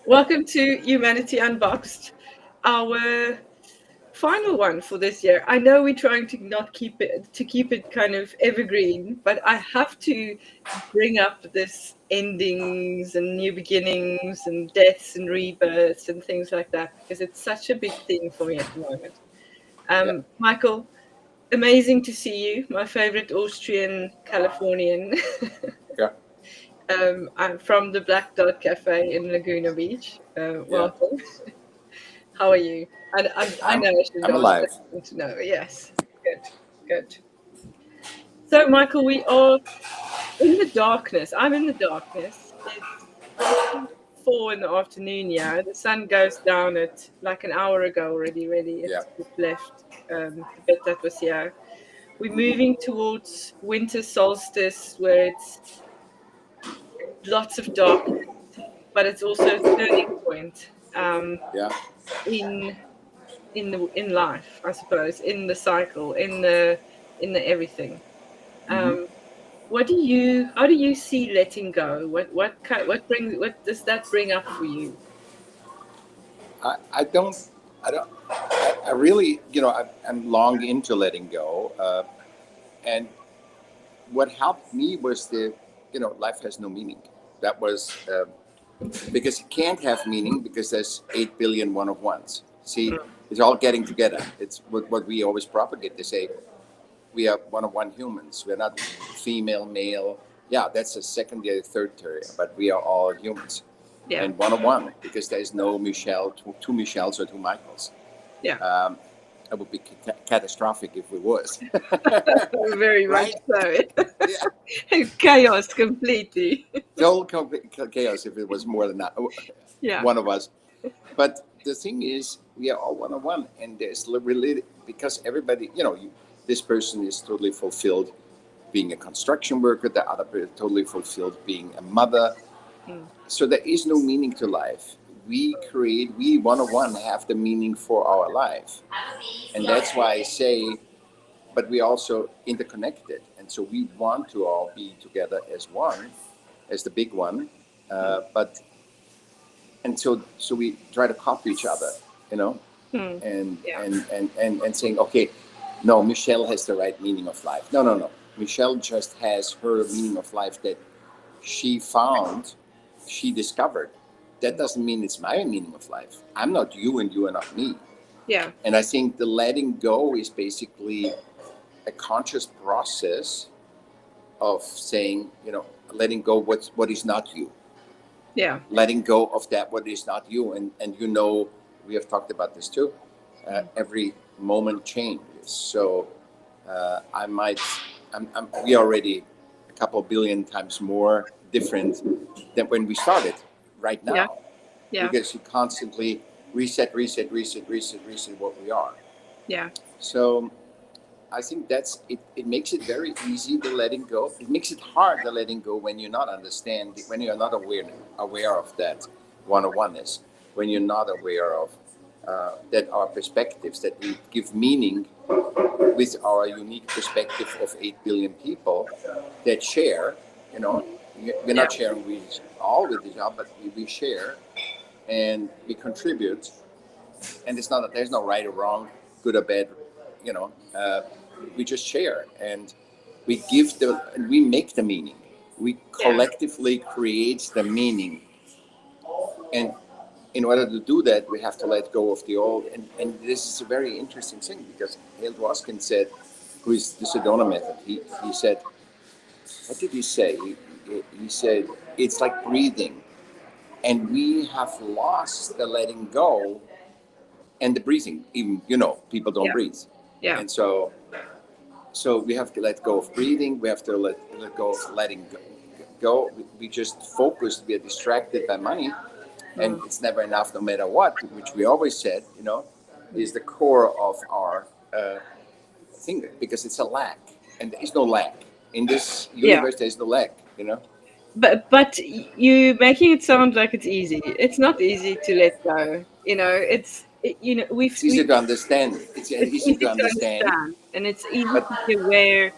Welcome to Humanity Unboxed, our final one for this year. I know we're trying to not keep it kind of evergreen, but I have to bring up this endings and new beginnings and deaths and rebirths and things like that because it's such a big thing for me at the moment. Yeah, Michael, amazing to see you, my favorite Austrian Californian. yeah, I'm from the Black Dot Cafe in Laguna Beach. yeah. Welcome. How are you? I I'm know I shouldn't I'm ask, alive. but I want to know. Yes, good, good. So, Michael, we are in the darkness. I'm in the darkness. It's probably 4 in the afternoon. Yeah, the sun goes down at like an hour ago already. Really, Yeah. it left the bit that was here. We're moving towards winter solstice, where it's lots of darkness, but it's also a turning point Yeah. in in life, I suppose, in the cycle, in the everything. hmm Um, how do you see letting go? What does that bring up for you? I don't I don't I really I'm long into letting go, and what helped me was life has no meaning. That was because it can't have meaning because there's 8 billion one of ones. See, it's all getting together. It's what we always propagate. They say we are one of one humans. We're not female, male. Yeah, that's a secondary, third tier, but we are all humans. Yeah, And one on one, because there is no Michelle, two Michelles or two Michaels. yeah, Um, it would be catastrophic if we was. very much Right? so. Yeah. Chaos completely. Total chaos if it was more than that, Yeah, one of us. But the thing is, we are all one on one, and there's really because everybody, this person is totally fulfilled being a construction worker, the other person totally fulfilled being a mother. mm, So there is no meaning to life. We one on one have the meaning for our life, and that's why I say, but we also interconnected, and so we want to all be together as one, as the big one, mm, but and so we try to copy each other, you know, mm, yeah, and saying, okay, no, Michelle has the right meaning of life. No, no, no. Michelle just has her meaning of life that she found, she discovered. That doesn't mean it's my meaning of life. I'm not you and you are not me. yeah, And I think the letting go is basically a conscious process of saying, letting go what is not you, yeah, letting go of that what is not you. And we have talked about this too. Every moment changes. So I might, we are already a couple billion times more different than when we started right yeah, now, yeah, because you constantly reset what we are. yeah, So I think that's it. It makes it very easy the letting go. It makes it hard the letting go when you're not understanding, when you're not aware of that one-on-oneness, when you're not aware of that our perspectives, that we give meaning with our unique perspective of 8 billion people that share. You know, we're yeah, not sharing all with each other, but we share and we contribute. And it's not that there's no right or wrong, good or bad. You know, we just share and we make the meaning. We yeah, collectively create the meaning, and in order to do that, we have to let go of the old. And this is a very interesting thing because Hale Dwoskin said, who is the Sedona method, he said, what did he say? He said, it's like breathing. And we have lost the letting go and the breathing. Even, people don't yeah, breathe. yeah, And so we have to let go of breathing. We have to let go of letting go. We just focus. We are distracted by money, and mm, it's never enough, no matter what. Which we always said, is the core of our thing, because it's a lack, and there is no lack in this yeah. universe. There is no lack. But you making it sound like it's easy. It's not easy to let go. It's easy to understand. It's it's easy easy to to understand, understand and it's easy but to be aware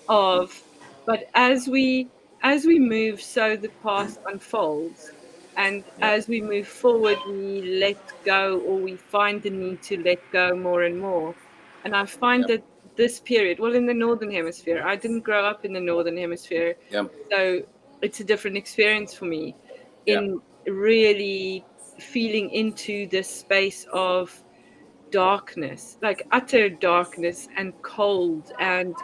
of. But as we move, so the path unfolds. And Yeah. as we move forward, we let go, or we find the need to let go more and more. And I find Yeah. that this period, well, in the Northern Hemisphere, I didn't grow up in the Northern Hemisphere. Yeah. So it's a different experience for me Yeah. in really feeling into this space of darkness, like utter darkness and cold, and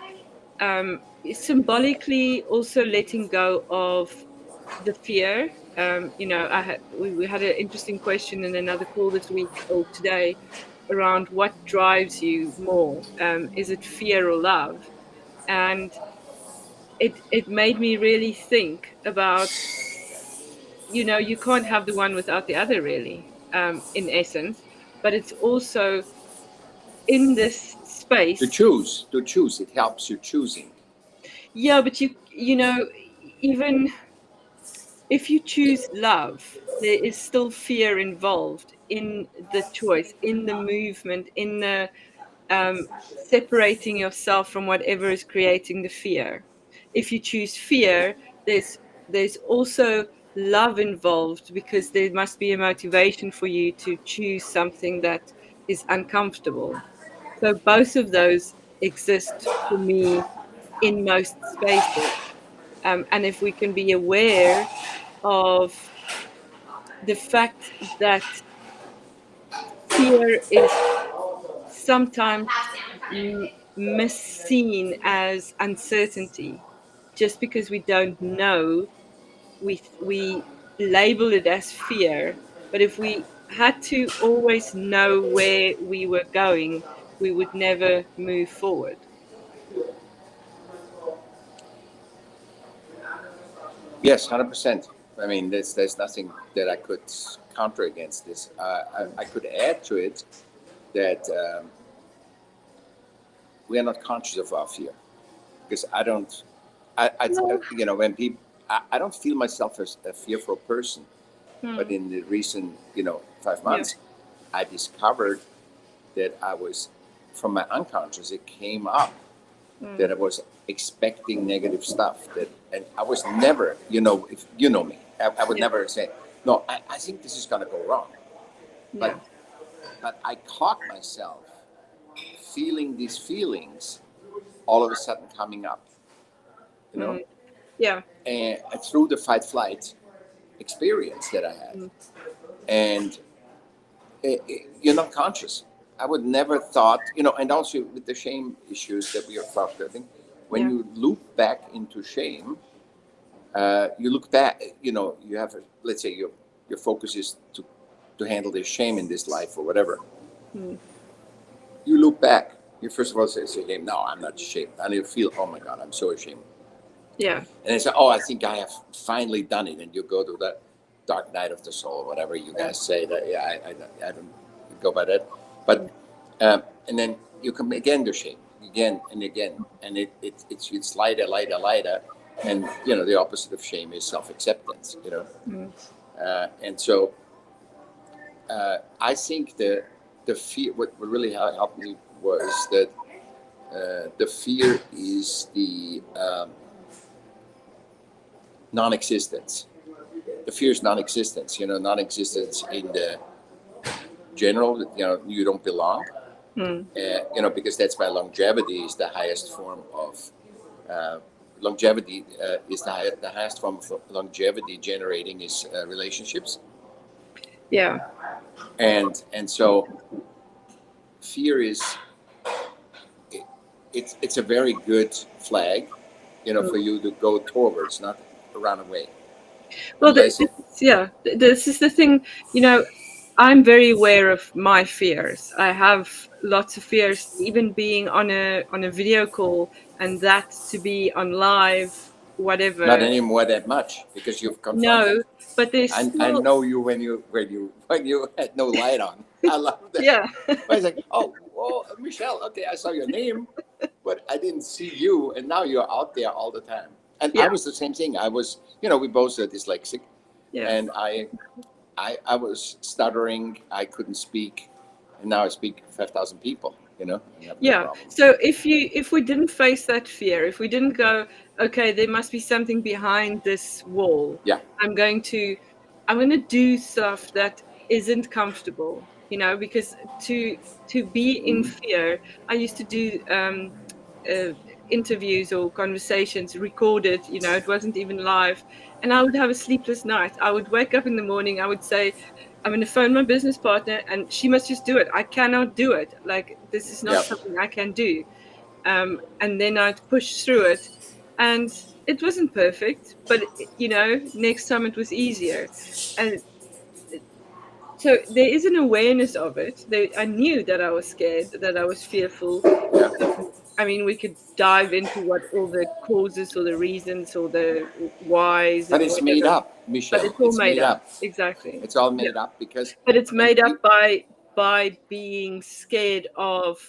symbolically also letting go of the fear. We had an interesting question in another call this week or today around what drives you more. Is it fear or love? And it made me really think about, you can't have the one without the other, really, in essence. But it's also in this To space. choose, to choose, it helps you choosing. Yeah, but even if you choose love, there is still fear involved in the choice, in the movement, in the separating yourself from whatever is creating the fear. If you choose fear, there's also love involved, because there must be a motivation for you to choose something that is uncomfortable. So both of those exist for me in most spaces. And if we can be aware of the fact that fear is sometimes misseen as uncertainty, just because we don't know, we label it as fear. But if we had to always know where we were going, we would never move forward. Yes, 100%. I mean, there's nothing that I could counter against this. I could add to it that we are not conscious of our fear, because I don't. No. When people, I don't feel myself as a fearful person. But Hmm. in the recent, 5 Yeah. months, I discovered that I was, from my unconscious, it came up Hmm. that I was expecting negative stuff. And I was never, if you know me, I would Yeah. never say, no, I think this is going to go wrong. Yeah. But, but I caught myself feeling these feelings all of a sudden coming up, you Hmm. know, Yeah. and through the fight flight experience that I had. Hmm. And you're not conscious. I would never thought, and also with the shame issues that we are talking about, when Yeah. you loop back into shame, you look back, you have, let's say your focus is to handle this shame in this life or whatever. Hmm. You look back, you first of all say, hey, no, I'm not ashamed. And you feel, oh my God, I'm so ashamed. Yeah. And they say, oh, I think I have finally done it. And you go to that dark night of the soul, whatever you Yeah. guys say. That, yeah, I don't go by that. But and then you come again to shame, again and again, and it's lighter, lighter, lighter, and the opposite of shame is self-acceptance. Hmm. And so I think the fear, what really helped me was that the fear is the non-existence. The fear is non-existence. Non-existence in the general. You don't belong. Hmm. Because that's why longevity is the highest form of longevity is the highest form of longevity generating is relationships, Yeah. and so fear is it, it's a very good flag, for you to go towards, not run away, Well, unless it. this is the thing. I'm very aware of my fears. I have lots of fears, even being on a video call, and that to be on live, Not whatever. anymore that much because you've confronted. No, but there's I still, know you when you had no light on. I love that. yeah, I was like, oh, Michelle. Okay, I saw your name, but I didn't see you, and now you're out there all the time. And I yeah, was the same thing. I was, we both are dyslexic, yeah. and I was stuttering. I couldn't speak, and now I speak 5,000 people. And have no Yeah. problem. So if we didn't face that fear, if we didn't go, okay, there must be something behind this wall. Yeah, I'm going to I'm going to do stuff that isn't comfortable, you know, because to be in Mm. fear, I used to do uh, interviews or conversations recorded, you know, it wasn't even live, and I would have a sleepless night. I would wake up in the morning, I would say, I'm going to phone my business partner and she must just do it. I cannot do it. Like, this is not Yeah. something I can do. And then I'd push through it, and it wasn't perfect, but you know, next time it was easier. And so there is an awareness of it. I knew that I was scared, that I was fearful. Yeah. I mean, we could dive into what all the causes or the reasons or the whys But and it's made whatever, up, but Michelle. it's all It's made made up. up. Exactly. It's all Yeah. made up because, But it's and made up by being scared of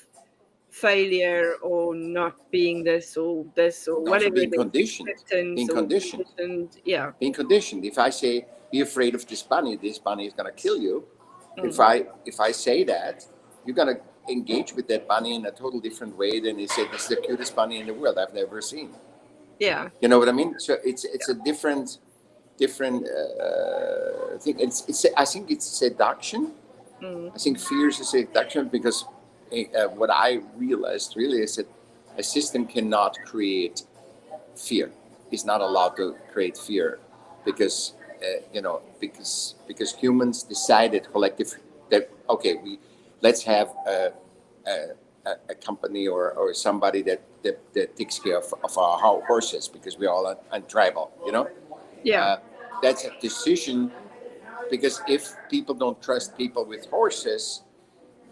failure or not being this or also whatever it being is, conditioned, acceptance being or conditioned, conditioned. Yeah. being conditioned. If I say, be afraid of this bunny is gonna kill you. If Mm. I say that, you're gonna engage with that bunny in a total different way than you say this is the cutest bunny in the world I've never seen. Yeah. You know what I mean? So it's a different thing. It's I think it's seduction. Mm. I think fear is a seduction because what I realized really is that a system cannot create fear. It's not allowed to create fear because because humans decided collective that okay, we let's have a, a company or somebody that takes care of our horses because we're all on tribal, you know. Yeah. uh, that's a decision because if people don't trust people with horses,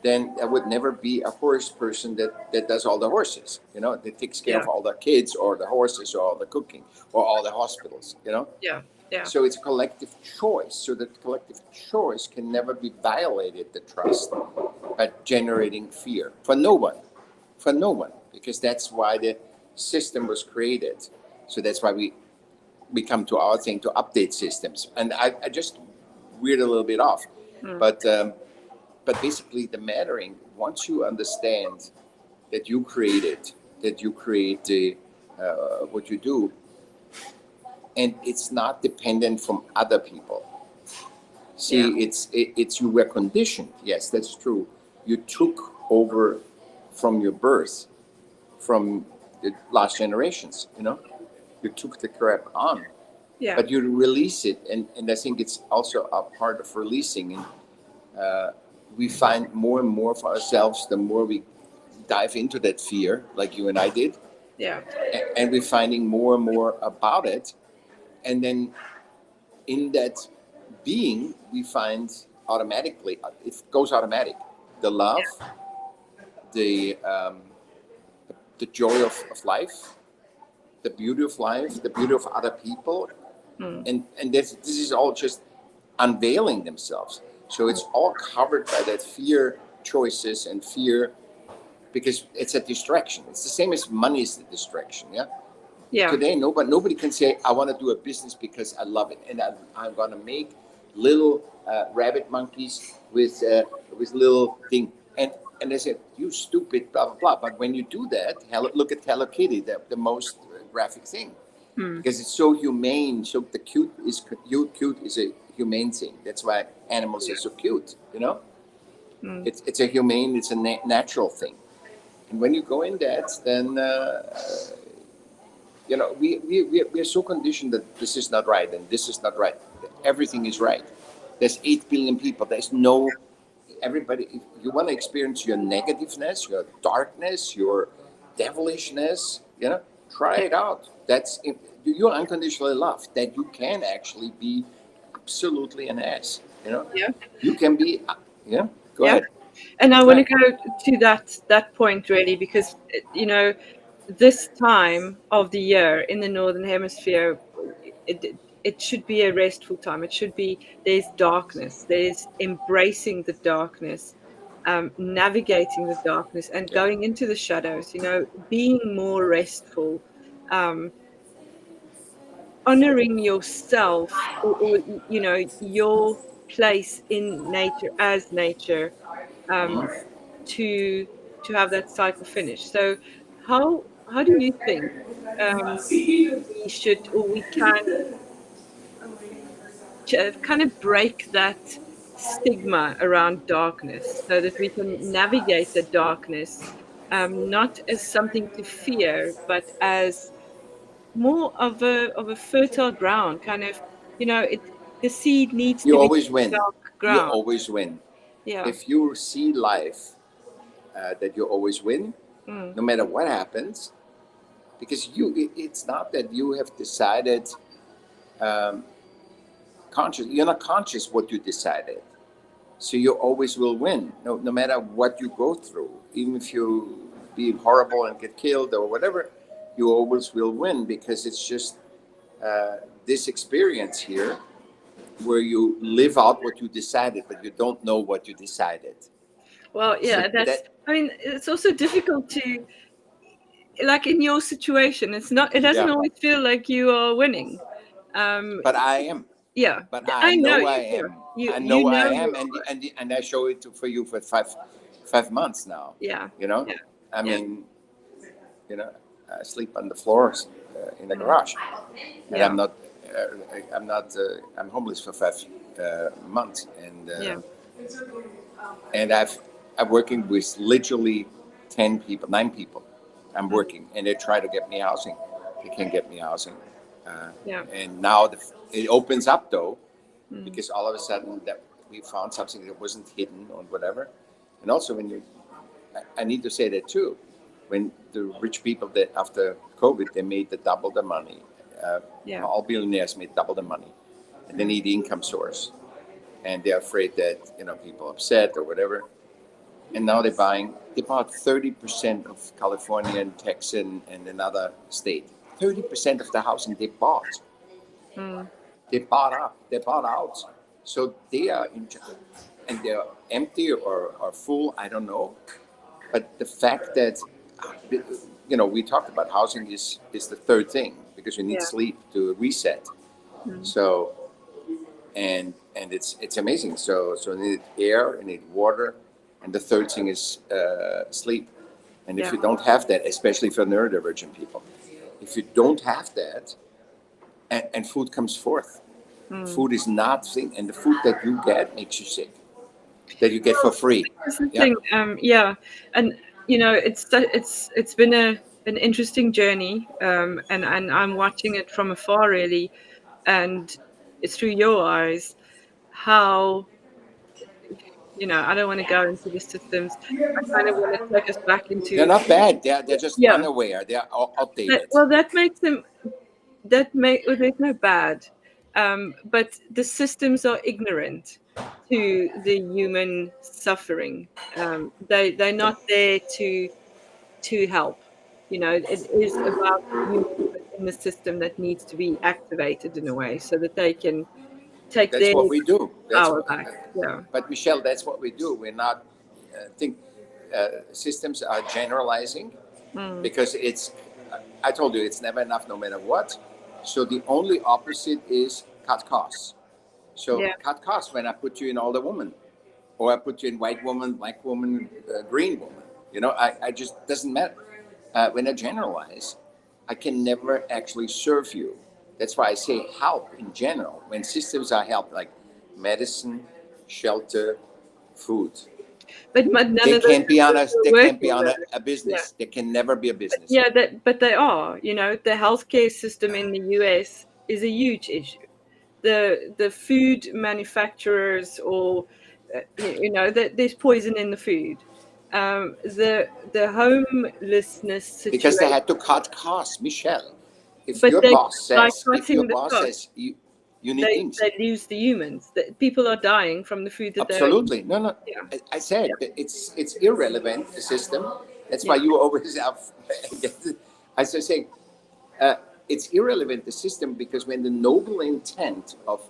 then there would never be a horse person that does all the horses, you know, that takes care Yeah. of all the kids or the horses or all the cooking or all the hospitals, you know. Yeah. Yeah. So it's a collective choice. So that collective choice can never be violated, the trust, by generating fear for no one, because that's why the system was created. So that's why we come to our thing to update systems. And I just weird a little bit off, Mm. but basically the mattering once you understand that you created, that you create the what you do, and it's not dependent from other people. Yeah. See, it's you were conditioned. Yes, that's true. You took over from your birth, from the last generations. You know, you took the crap on, Yeah. but you release it, and I think it's also a part of releasing. And we find more and more for ourselves the more we dive into that fear, like you and I did, Yeah. and we're finding more and more about it, and then in that being we find automatically it goes automatic the love, the the joy of life, the beauty of life, the beauty of other people, Mm. and this is all just unveiling themselves. So it's all covered by that fear choices and fear because it's a distraction. It's the same as money is the distraction. Yeah. Yeah. Today, nobody can say, I want to do a business because I love it. And I'm going to make little rabbit monkeys with little thing. And they said, you stupid, blah, blah, blah. But when you do that, look at Hello Kitty, the most graphic thing. Mm. Because it's so humane. So the cute is a humane thing. That's why animals are so cute, you know? Mm. It's a humane, it's a natural thing. And when you go in that, then you know, we are so conditioned that this is not right and this is not right. Everything is right. There's 8 billion people. There's no, everybody, if you want to experience your negativeness, your darkness, your devilishness, you know, try it out. You're unconditionally loved, that you can actually be absolutely an ass, you know. Yeah. You can be, yeah, go Yeah. ahead. And I want to Right. go to that point really because you know, this time of the year in the northern hemisphere, it should be a restful time. It should be, there's darkness, there's embracing the darkness, navigating the darkness and Yeah. going into the shadows, you know, being more restful, um, honoring yourself, or you know, your place in nature as nature, um, Mhm. to to have that cycle finish. So how do you think we should or we can kind of break that stigma around darkness so that we can navigate the darkness, not as something to fear, but as more of a fertile ground, kind of, the seed needs to You be always win. dark You ground. always win. Yeah. If you see life that you always win, Mm. no matter what happens, because it's not that you have decided um, conscious. You're not conscious what you decided, so you always will win, no matter what you go through. Even if you be horrible and get killed or whatever, you always will win because it's just this experience here where you live out what you decided, but you don't know what you decided. Well, So yeah, that's, that, I mean, it's also difficult to, like in your situation, it doesn't yeah. always feel like you are winning. Um, But I am. yeah, But I I know know I you do. am. You I you know I know am, you and I show it for you for five months now. Yeah, You know, yeah, I yeah, mean, you know, I sleep on the floors in the mm, garage, and yeah, I'm homeless for 5 months, yeah, and I'm working with literally 10 people, 9 people. I'm mm, working, and they try to get me housing. They can't get me housing, uh, yeah, and now it opens up though, mm, because all of a sudden that we found something that wasn't hidden or whatever, and also when I need to say that too, when the rich people that after COVID they made double the money, yeah, all billionaires made double the money, and they mm, need income source, and they're afraid that people are upset or whatever, and now they bought 30% of California and Texas and another state. 30% of the housing they bought, mm. they bought out. So they are and they're empty or full, I don't know. But the fact that, we talked about housing is the third thing because you need Yeah, sleep to reset. mm, So, and it's amazing. So you need air, you need water, and the third thing is sleep. And if yeah, you don't have that, especially for neurodivergent people, if you don't have that, and food comes forth, mm. food is not thing, and the food that you get makes you sick. That you get for free. That's the Yeah. thing. Yeah, and it's been an interesting journey, and I'm watching it from afar, really, and it's through your eyes how, I don't want to go into the systems. I kind of want to take us back They're into, not bad. They're just yeah. unaware. They're That, outdated. well, that makes them well, there's no bad, but the systems are ignorant to the human suffering. They're not there to help. It is about the humans within the system that needs to be activated in a way so that they can take That's their what we do. That's power what. back. Yeah, But Michelle, that's what we do. We're not. Think systems are generalizing mm, because it's. I told you it's never enough, no matter what. So the only opposite is cut costs. So yeah, cut costs when I put you in older woman, or I put you in white woman, black woman, green woman. I just doesn't matter. When I generalize, I can never actually serve you. That's why I say help in general. When systems are help, like medicine, shelter, food, but none they of those can't be on a systems they are can't be working on though. a Yeah. business. They can never be a business. Yeah, but they are. The healthcare system in the US is a huge issue. The food manufacturers, or there's poison in the food. The homelessness Because they situation, had to cut costs, Michelle. If but your they boss by says, if your cutting the boss cost, says you need they things, they lose the humans. That people are dying from the food that they're eating. absolutely. No, no. Yeah, I said yeah, that it's irrelevant, the system. That's why yeah. you always have. I was saying, it's irrelevant, the system, because when the noble intent of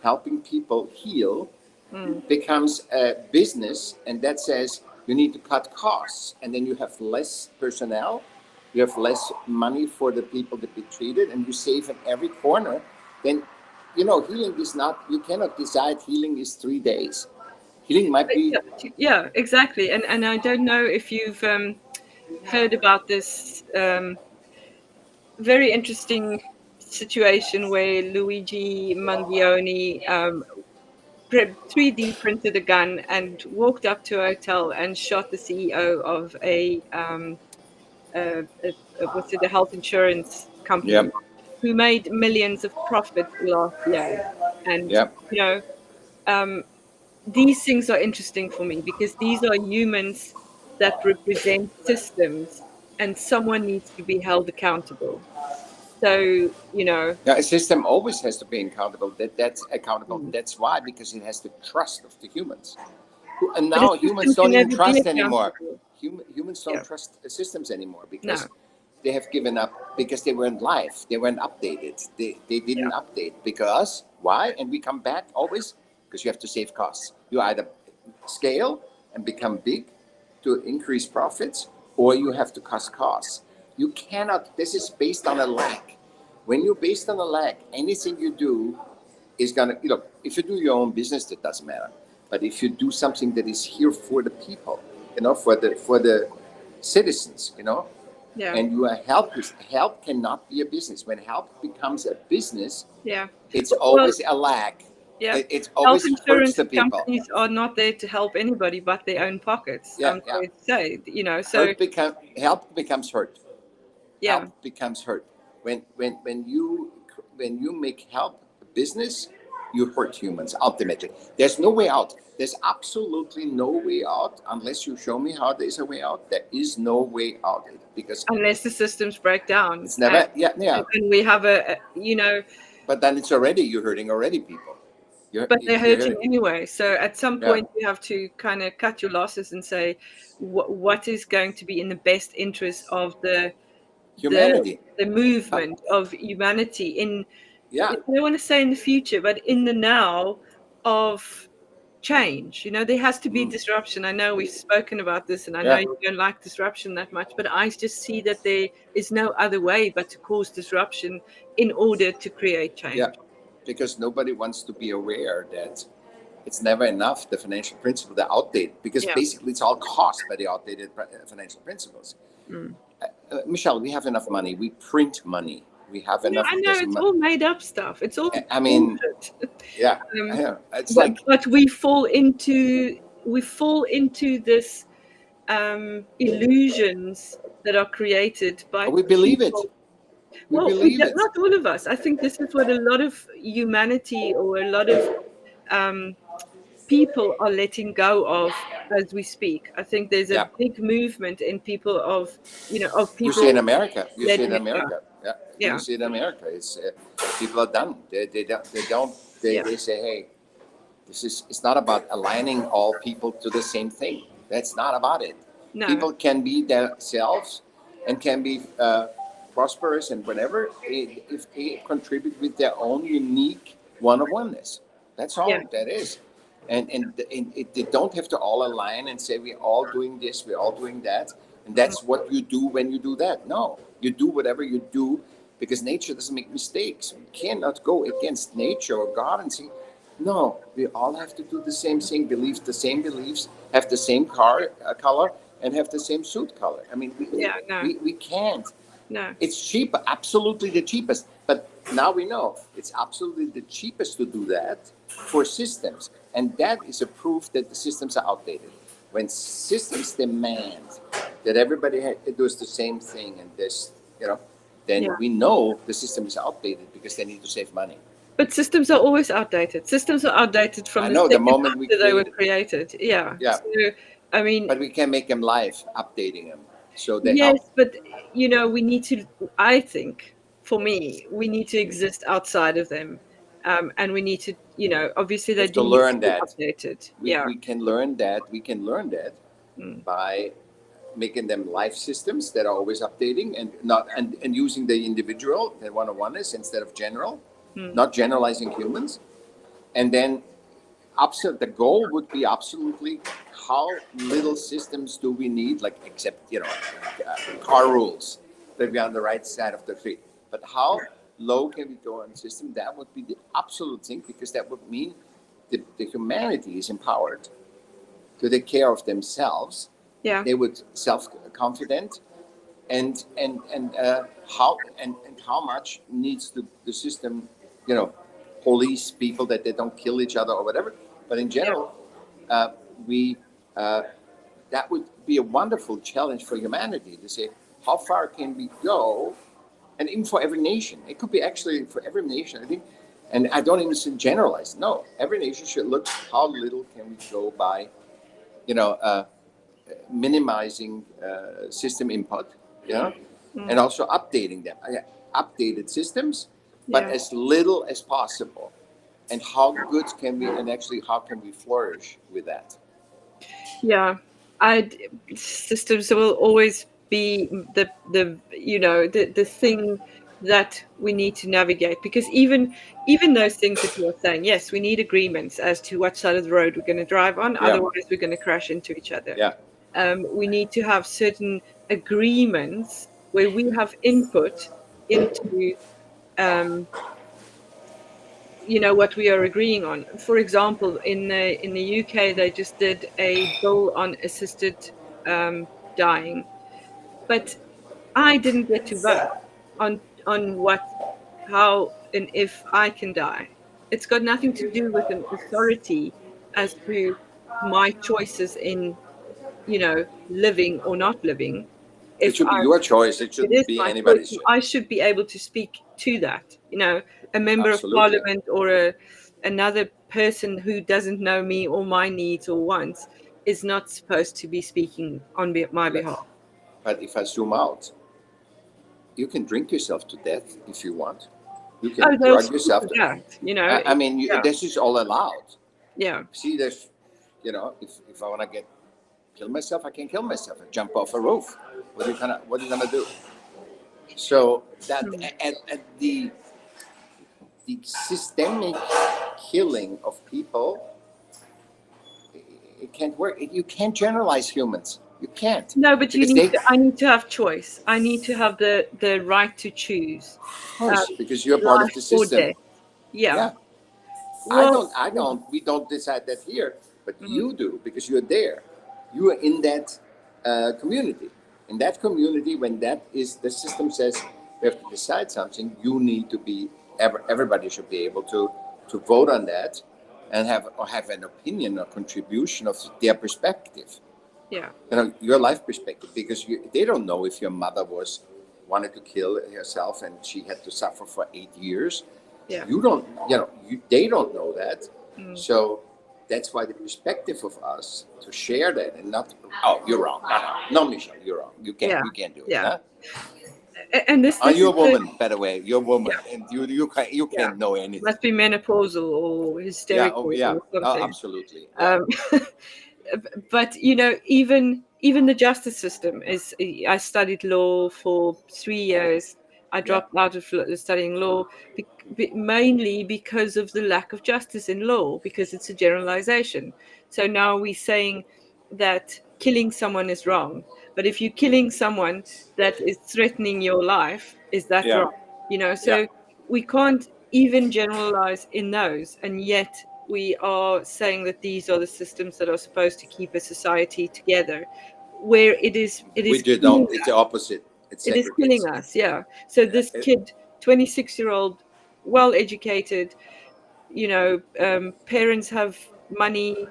helping people heal Mm. becomes a business, and that says you need to cut costs, and then you have less personnel, you have less money for the people to be treated, and you save in every corner, then healing is not, you cannot decide healing is 3 days. Healing might be. Yeah, exactly. And I don't know if you've heard about this very interesting situation where Luigi Mangione 3D printed a gun and walked up to a hotel and shot the CEO of what's it, a health insurance company, Yep. who made millions of profit last year. And, Yep. you know, these things are interesting for me because these are humans that represent systems and someone needs to be held accountable. So, you know, Yeah, a system always has to be accountable. That's accountable. mm, That's why, because it has the trust of the humans. And but a now humans system don't can even never be trust anymore. accountable. Humans Yeah. don't trust systems anymore No. because they have given up, because they weren't live. They weren't updated. They didn't Yeah. update because why? And we come back always because you have to save costs. You either scale and become big to increase profits, or you have to cut costs. You cannot. This is based on a lack. When you're based on a lack, anything you do is gonna, if you do your own business, that doesn't matter. But if you do something that is here for the people, for the citizens, Yeah. and you are helpless, help cannot be a business. When help becomes a business, Yeah. it's Well, always a lack. yeah. It Health always hurts insurance the people. companies are not there to help anybody but their own pockets. Yeah, I'm yeah. sorry to say, so Help becomes hurt. yeah, Help becomes hurt. When you make help a business, you hurt humans ultimately. There's no way out. There's absolutely no way out unless you show me how there's a way out. There is no way out because unless the systems break down. it's never. Yeah. And we have But then you're hurting already people. but they're You're hurting hurting. anyway. So at some Yeah. point, you have to kind of cut your losses and say what is going to be in the best interest of the Humanity. movement of humanity in, Yeah. I don't want to say in the future, but in the now of change. There has to be disruption. I know we've spoken about this, and I know Yeah. you don't like disruption that much, but I just see that there is no other way but to cause disruption in order to create change. Yeah. Because nobody wants to be aware that it's never enough, the financial principle, the outdated, because Yeah. basically it's all caused by the outdated financial principles. Michelle, we have enough money. We print money. We have enough. I know it's all made up stuff. It's all bullshit. Yeah, it's But we fall into this illusions that are created by we believe it. people. We Well, believe it. not all of us. I think this is what a lot of humanity or a lot of people are letting go of as we speak. I think there's a big movement in people of people. You see in America. letting it go. Yeah. Yeah. You see it in America. It's people are done. They say, hey, it's not about aligning all people to the same thing. That's not about it. No. People can be themselves and can be prosperous and whatever if they contribute with their own unique one-of-oneness. That's all that is. And they don't have to all align and say we're all doing this, we're all doing that, and that's what you do when you do that. No, you do whatever you do because nature doesn't make mistakes. We cannot go against nature or God and say, no, we all have to do the same thing, believe the same beliefs, have the same car color, and have the same suit color. I mean, we can't. No. It's cheap, absolutely the cheapest. But now we know it's absolutely the cheapest to do that for systems. And that is a proof that the systems are outdated. When systems demand that everybody does the same thing and this, then we know the system is outdated because they need to save money. But systems are always outdated. Systems are outdated from the moment they were created. Yeah. Yeah. So, I mean, but we can make them live, updating them. So they yes, but we need to. I think, for me, we need to exist outside of them, and we need to, obviously they do learn need to be updated. We can learn that. We can learn that by making them life systems that are always updating and using the individual, the one-on-oneness instead of general, not generalizing humans, and then. The goal would be absolutely how little systems do we need, like except car rules that we're on the right side of the street. But how low can we go on the system? That would be the absolute thing because that would mean the humanity is empowered to take care of themselves. Yeah. They would self-confident and how much needs the system, police people that they don't kill each other or whatever. But in Yeah. general, we that would be a wonderful challenge for humanity to say, how far can we go? And even for every nation, it could be actually for every nation, I think. And I don't even say generalize. No, every nation should look how little can we go by, minimizing system input, and also updating them. Updated systems, but Yeah. as little as possible. And how good can we, and actually how can we flourish with that? Yeah. Systems will always be the thing that we need to navigate, because even those things that you are saying, yes, we need agreements as to what side of the road we're going to drive on, Yeah. otherwise we're going to crash into each other. Yeah. We need to have certain agreements where we have input into what we are agreeing on. For example, in the UK, they just did a bill on assisted dying, but I didn't get to vote on how and if I can die. It's got nothing to do with an authority as to my choices in living or not living. It If should be your choice. It It shouldn't is be my choice, anybody's and choice. I should be able to speak to that. A member of Absolutely. parliament or another person who doesn't know me or my needs or wants is not supposed to be speaking on my behalf. But if I zoom out, you can drink yourself to death if you want. You can Oh, they'll drug speak yourself to to. that. I mean, Yeah, this is all allowed. yeah, See, there's, if I want to kill myself, I can kill myself. I jump off a roof. What are you gonna do? So that at the systemic killing of people, it can't work. You can't generalize humans. You can't, no, but because they, I need to have choice. I need to have the right to choose of course, because you're part of life the or system. death. Yeah. Yeah. Well, We don't decide that here, but mhm, you do, because you're there. You are in that community. In that community, when that is, the system says we have to decide something, you need to be, everybody should be able to vote on that and have an opinion or contribution of their perspective. yeah, Your life perspective, because they don't know if your mother wanted to kill herself and she had to suffer for 8 years. yeah. You don't, they don't know that. Mm. So that's why the perspective of us to share that, and not, oh, you're wrong. No, Michelle, you're wrong. You Yeah, can't do it. yeah. Huh? And this You're a is woman, by the way. You're a woman, Yeah. and you Yeah. can't know anything. Must be menopausal or Yeah, hysterical yeah, or something. absolutely. Yeah. But even the justice system is. I studied law for 3 years. I dropped out of studying law mainly because of the lack of justice in law, because it's a generalization. So now we're saying that killing someone is wrong, but if you're killing someone that is threatening your life, is that Yeah. wrong? So we can't even generalize in those, and yet we are saying that these are the systems that are supposed to keep a society together, where it is We do killing don't. It's the opposite. It it is killing segregates. us. Yeah. So this kid, 26-year-old, well educated, parents have money,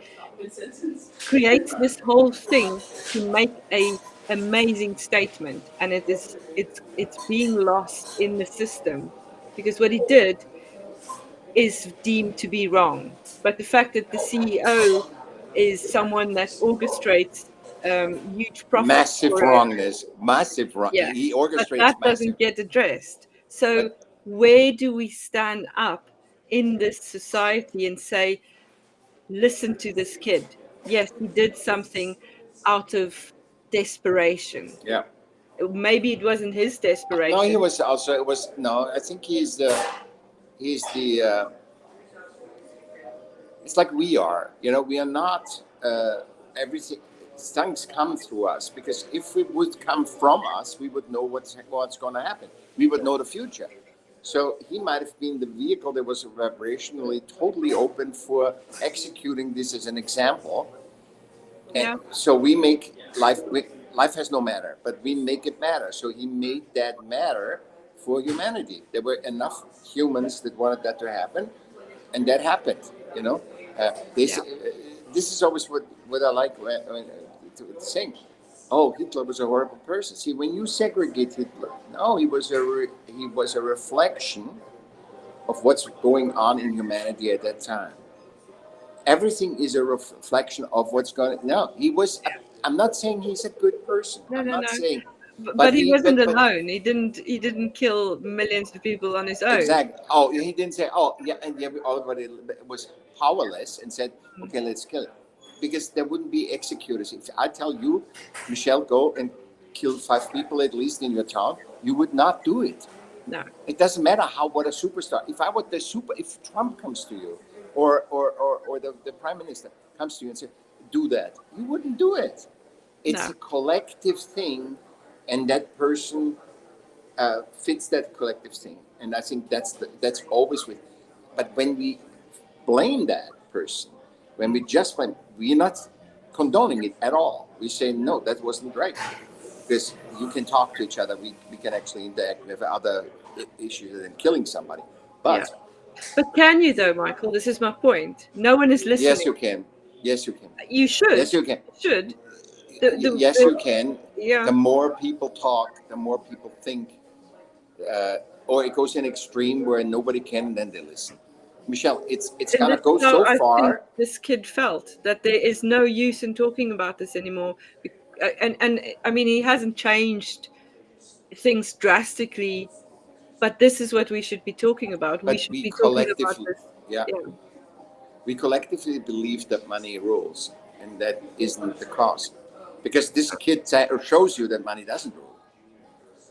creates this whole thing to make a amazing statement, and it's being lost in the system, because what he did is deemed to be wrong. But the fact that the CEO is someone that orchestrates huge profits Massive for wrongness. Massive wrong. yeah, He but orchestrates that massive. doesn't get addressed. So But where do we stand up in this society and say, listen to this kid? Yes, he did something out of desperation. yeah. Maybe it wasn't his No, he desperation. was also. It was no. I think he's the. It's like we are. We are not everything. Things come through us, because if it would come from us, we would know what's going to happen. We would know the future. So he might have been the vehicle that was vibrationally totally open for executing this as an example. And Yeah. so we make life. life has no matter, but we make it matter. So he made that matter for humanity. There were enough humans that wanted that to happen, and that happened. You know, this Yeah. this is always what I like to saying. Oh, Hitler was a horrible person. See, when you segregate Hitler, no, he was a reflection of what's going on in humanity at that time. Everything is a reflection of what's going. No, he was. I'm not saying he's a good person. No, I'm no, not no. saying, But he wasn't but alone. He didn't kill millions of people on his own. exactly. Oh, he didn't say. Oh, yeah, and yeah, everybody was powerless and said, okay, let's kill it, because there wouldn't be executors. If I tell you, Michelle, go and kill 5 people at least in your town, you would not do it. No. It doesn't matter what a superstar. If Trump comes to you, or the prime minister comes to you and says, do that, you wouldn't do it. It's No. a collective thing, and that person fits that collective thing. And I think that's always with. But when we blame that person, when we just blame, we're not condoning it at all. We say, no, that wasn't right. Because you can talk to each other. We can actually interact with other issues than killing somebody. But Yeah. But can you though, Michael? This is my point. No one is listening. yes, you can. Yes, you can. You should. Yes, you can. You should. Yes, you can. Yeah. The more people talk, the more people think. Or it goes in extreme where nobody can, then they listen. Michelle, it's And gonna that's go how so I far. think this kid felt that there is no use in talking about this anymore. And I mean, he hasn't changed things drastically, but this is what we should be talking about. We But should we be talking about collectively, this. yeah, Yeah. we collectively believe that money rules, and that isn't the cause. Because this kid shows you that money doesn't rule.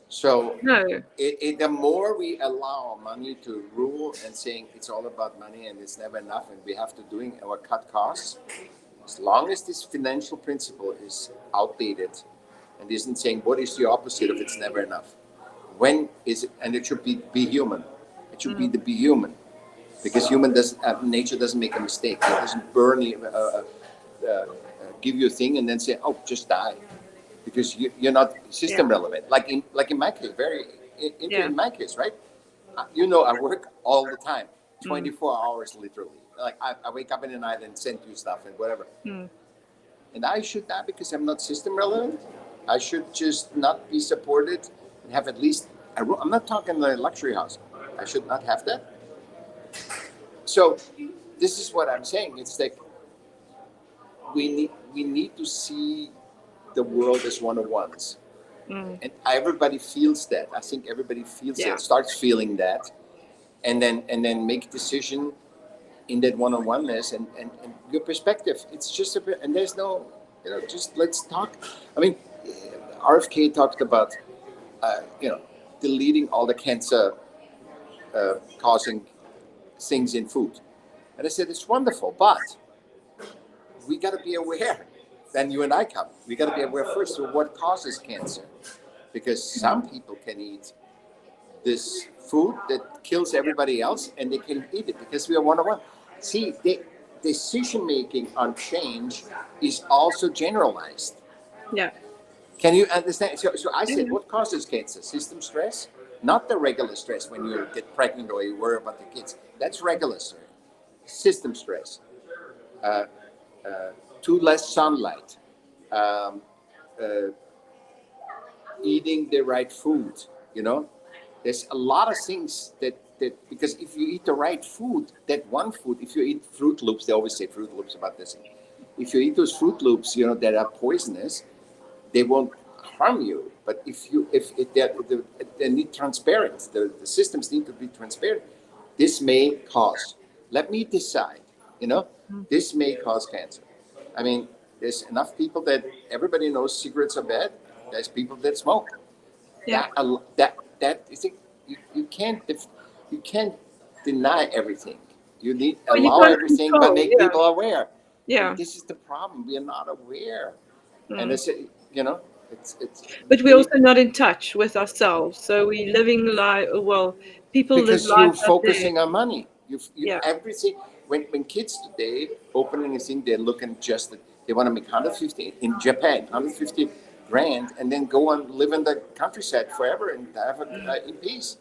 So No. the more we allow money to rule and saying it's all about money and it's never enough and we have to doing our cut costs, as long as this financial principle is outdated and isn't saying what is the opposite of it's never enough, when is it, and it should be human. It should be human, because nature doesn't make a mistake. It doesn't burn you, give you a thing and then say, oh, just die, because you're not system relevant. Like in my case, in my case, right? I work all the time, 24 hours literally. Like I wake up in the night and send you stuff and whatever. And I should die because I'm not system relevant. I should just not be supported and have at least a room. I'm not talking a luxury house. I should not have that. So this is what I'm saying. It's like we need to see the world as one of ones. And everybody feels that. I think everybody feels that, starts feeling that, and then make a decision in that one-on-oneness and your perspective. It's just and there's no, just let's talk. I mean, RFK talked about, deleting all the cancer causing things in food. And I said, it's wonderful, but we got to be aware. Then you and I come. We got to be aware first of what causes cancer, because some people can eat this food that kills everybody else, and they can eat it because we are one-on-one. See, the decision making on change is also generalized. Yeah. Can you understand? So I said, what causes cancer? System stress, not the regular stress when you get pregnant or you worry about the kids. That's regular stress. System stress. Too less sunlight, eating the right food. There's a lot of things that because if you eat the right food, that one food, if you eat Fruit Loops, they always say Fruit Loops about this. If you eat those Fruit Loops, that are poisonous, they won't harm you. But if they need transparent, the systems need to be transparent. This may cause. Let me decide. This may cause cancer. I mean, there's enough people that everybody knows cigarettes are bad. There's people that smoke. Yeah. That you can't deny everything. You need allow everything, control, but make people aware. Yeah. And this is the problem. We are not aware, and it's it's. But we're also not in touch with ourselves. So we living life. Well, people because live life you're focusing on money. You everything. When kids today open anything, they're looking just they want to make 150 in Japan, 150 grand and then go and live in the countryside forever and have it in peace.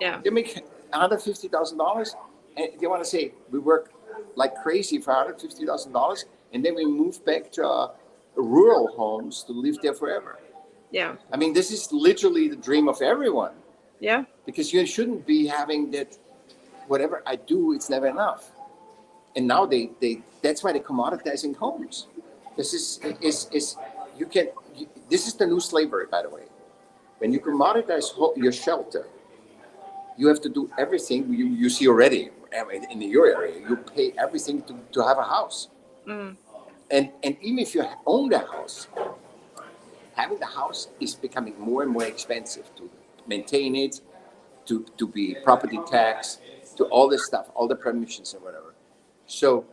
Yeah. They make $150,000, and they want to say we work like crazy for $150,000, and then we move back to rural homes to live there forever. Yeah. I mean, this is literally the dream of everyone. Yeah. Because you shouldn't be having that. Whatever I do, it's never enough. And now they that's why they're commoditizing homes. This is this is the new slavery, by the way. When you commoditize your shelter, you have to do everything. You see already in your area, you pay everything to have a house. Mm. And even if you own the house, having the house is becoming more and more expensive to maintain it, to be property tax, to all this stuff, all the permissions and whatever. So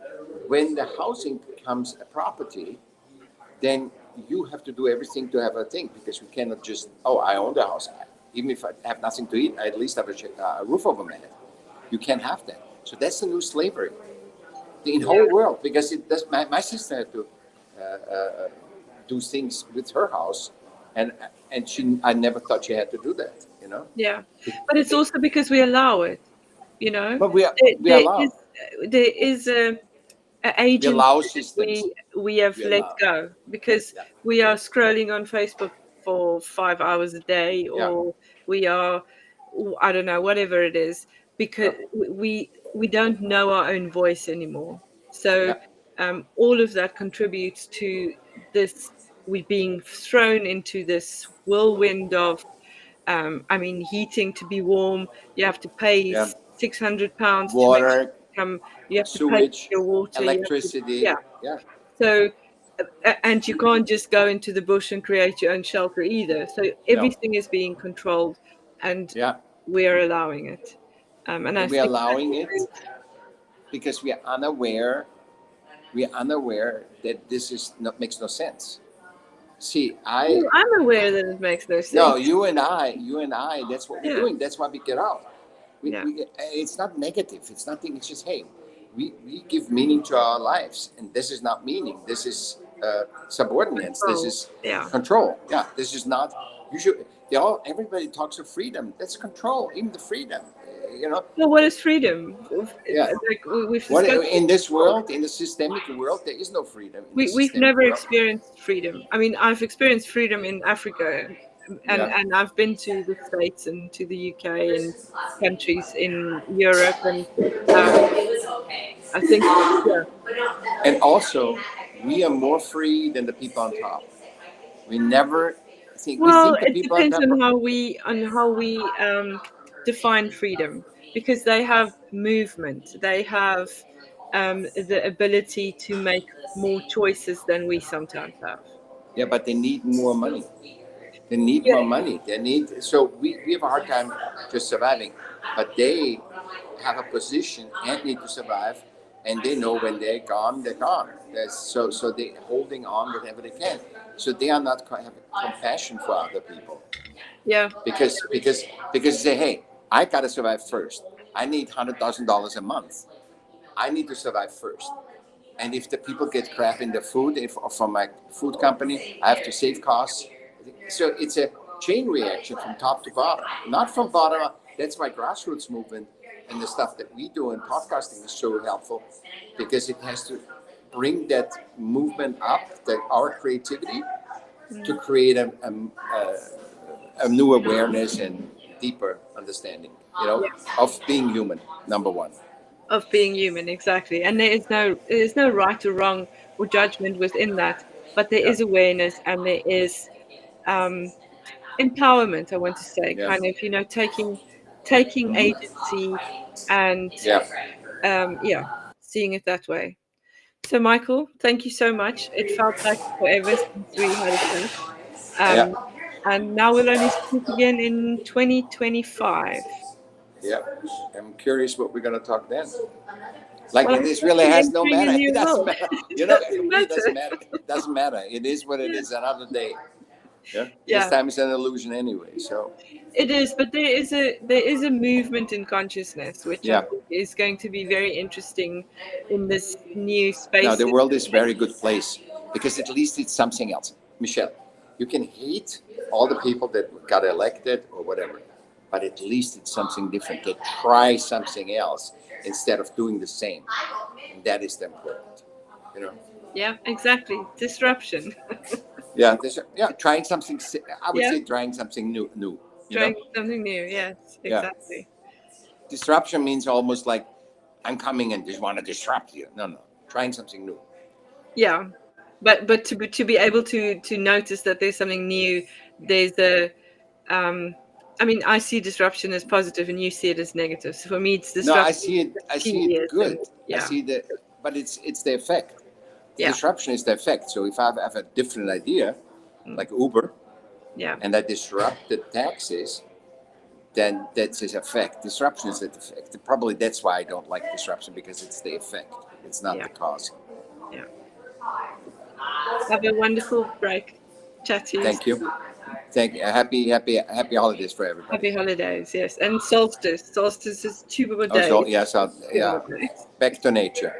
when the housing becomes a property, then you have to do everything to have a thing, because you cannot just, I own the house. Even if I have nothing to eat, I at least have a roof over my head. You can't have that. So that's the new slavery. The whole world, because it does. My sister had to do things with her house, and I never thought she had to do that. Yeah, but it's also because we allow it. But we there allow. is a agency allow that systems. we have We let allow. go because we are scrolling on Facebook for 5 hours a day, or we are, I don't know, whatever it is, because we don't know our own voice anymore. So all of that contributes to this. We're being thrown into this whirlwind of heating to be warm. You have to pay £600 water, you have to pay sewage, your water, electricity. So, and you can't just go into the bush and create your own shelter either. So everything is being controlled, and we are allowing it. And we're allowing it because we are unaware. We are unaware that this makes no sense. See, I'm aware that it makes no sense. No, you and I. That's what we're doing. That's why we get out. It's not negative. It's nothing. It's just, hey, we give meaning to our lives, and this is not meaning. This is subordinates. Control. This is control. Yeah, this is not. You should. Everybody talks of freedom. That's control. Even the freedom. Well, what is freedom? In this world, in the systemic world, there is no freedom. We've never experienced freedom. I mean, I've experienced freedom in Africa, and I've been to the States and to the UK and countries in Europe, and I think And also, we are more free than the people on top. We never think. Well, it depends on how we define freedom, because they have movement. They have the ability to make more choices than we sometimes have. Yeah, but they need more money. They need more money. So we have a hard time just surviving, but they have a position and need to survive, and they know when they're gone, they're gone. So they're holding on whatever they can. So they are not having compassion for other people. Yeah. Because they say, hey, I gotta survive first. I need $100,000 a month. I need to survive first. And if the people get crap in the food, from my food company, I have to save costs. So it's a chain reaction from top to bottom, not from bottom up. That's why grassroots movement and the stuff that we do in podcasting is so helpful, because it has to bring that movement up, our creativity, to create a new awareness and deeper understanding, of being human, number one. Of being human, exactly. And there is no right or wrong or judgment within that, but there is awareness, and there is empowerment, I want to say, kind of, taking agency and seeing it that way. So Michael, thank you so much. It felt like forever since we had a chat. And now we'll only speak again in 2025. Yeah, I'm curious what we're going to talk then. This really has no matter. It doesn't matter. It doesn't matter. It doesn't matter. It is what it is. Another day. This time is an illusion anyway. So it is, but there is a movement in consciousness, which I think is going to be very interesting in this new space. Now the world is a very good place, because at least it's something else. Michaell, You can hate all the people that got elected or whatever, but at least it's something different. They try something else instead of doing the same. And that is the important, you know? Yeah, exactly. Disruption. Yeah, trying something. I would Yeah, say trying something new. You know, trying something new. Yes, yeah. exactly. Disruption means almost like I'm coming and just want to disrupt you. No, trying something new. Yeah, but to be able to notice that there's something new, there's a I mean, I see disruption as positive and you see it as negative. So for me, it's No, I disruption. see it. I see it Genius and good. I yeah, see that, but it's the effect. The yeah, disruption is the effect. So if I have a different idea, mm, like Uber, yeah, and I disrupt the taxes, then that's its effect. Disruption is the effect. Probably that's why I don't like disruption, because it's the effect. It's not yeah, the cause. yeah. Have a wonderful break. Chat to you. Thank you. Thank you. Happy holidays for everybody. Happy holidays. Yes, and solstice. Solstice is 2 Oh, days. so yes, yeah. Back to nature.